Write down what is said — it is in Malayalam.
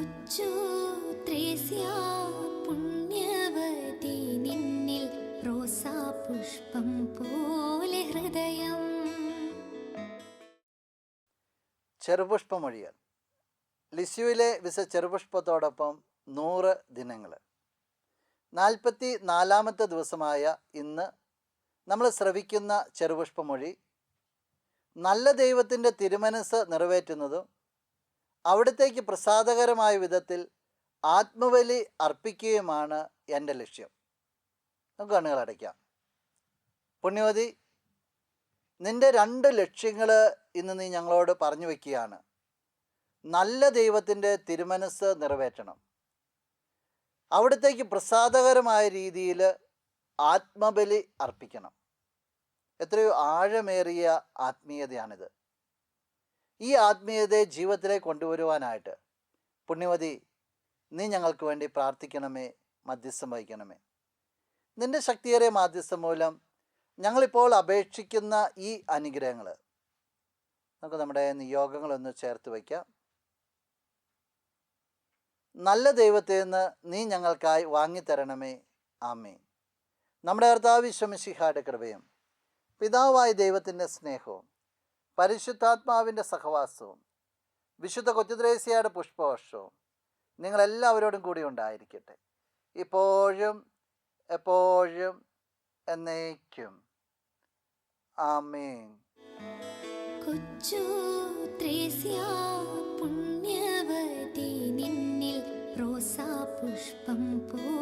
കൊച്ചു ത്രേസ്യ പുണ്യവതി നിന്നിൽ റോസാപുഷ്പം പോലെ ഹൃദയം. ചെറുപുഷ്പമൊഴിയൽ. ലിസ്യുവിലെ ചെറുപുഷ്പത്തോടൊപ്പം 100 ദിനങ്ങൾ. 44-ാമത്തെ ദിവസമായ ഇന്ന് നമ്മൾ ശ്രവിക്കുന്ന ചെറുപുഷ്പമൊഴി നല്ല ദൈവത്തിൻ്റെ തിരുമനസ് നിറവേറ്റുന്നതും അവിടത്തേക്ക് പ്രസാദകരമായ വിധത്തിൽ ആത്മബലി അർപ്പിക്കുകയുമാണ് എൻ്റെ ലക്ഷ്യം. നമുക്ക് കണ്ണുകൾ അടയ്ക്കാം. പുണ്യവതി, നിൻ്റെ 2 ലക്ഷ്യങ്ങൾ ഇന്ന് നീ ഞങ്ങളോട് പറഞ്ഞു വയ്ക്കുകയാണ്. നല്ല ദൈവത്തിൻ്റെ തിരുമനസ് നിറവേറ്റണം, അവിടത്തേക്ക് പ്രസാദകരമായ രീതിയിൽ ആത്മബലി അർപ്പിക്കണം. എത്രയോ ആഴമേറിയ ആത്മീയതയാണിത്. ഈ ആത്മീയതയെ ജീവിതത്തിലേക്ക് കൊണ്ടുവരുവാനായിട്ട് പുണ്യവതി നീ ഞങ്ങൾക്ക് വേണ്ടി പ്രാർത്ഥിക്കണമേ, മധ്യസ്ഥം വഹിക്കണമേ. നിൻ്റെ ശക്തിയേറിയ മാധ്യസ്ഥം മൂലം ഞങ്ങളിപ്പോൾ അപേക്ഷിക്കുന്ന ഈ അനുഗ്രഹങ്ങൾ നമുക്ക് നമ്മുടെ നിയോഗങ്ങളൊന്ന് ചേർത്ത് വയ്ക്കാം. നല്ല ദൈവത്തിൽ നിന്ന് നീ ഞങ്ങൾക്കായി വാങ്ങിത്തരണമേ. ആമേൻ. നമ്മുടെ കർത്താവ് ഈശോ മിശിഹായുടെ കൃപയും പിതാവായ ദൈവത്തിൻ്റെ സ്നേഹവും പരിശുദ്ധാത്മാവിൻ്റെ സഹവാസവും വിശുദ്ധ കൊച്ചുത്രേസ്യയുടെ പുഷ്പവർഷവും നിങ്ങളെല്ലാവരോടും കൂടി ഉണ്ടായിരിക്കട്ടെ, ഇപ്പോഴും എപ്പോഴും എന്നേക്കും. ആമേൻ. കൊച്ചു ത്രേസ്യ പുണ്യവതി നിന്നിൽ റോസാപുഷ്പം പോലെ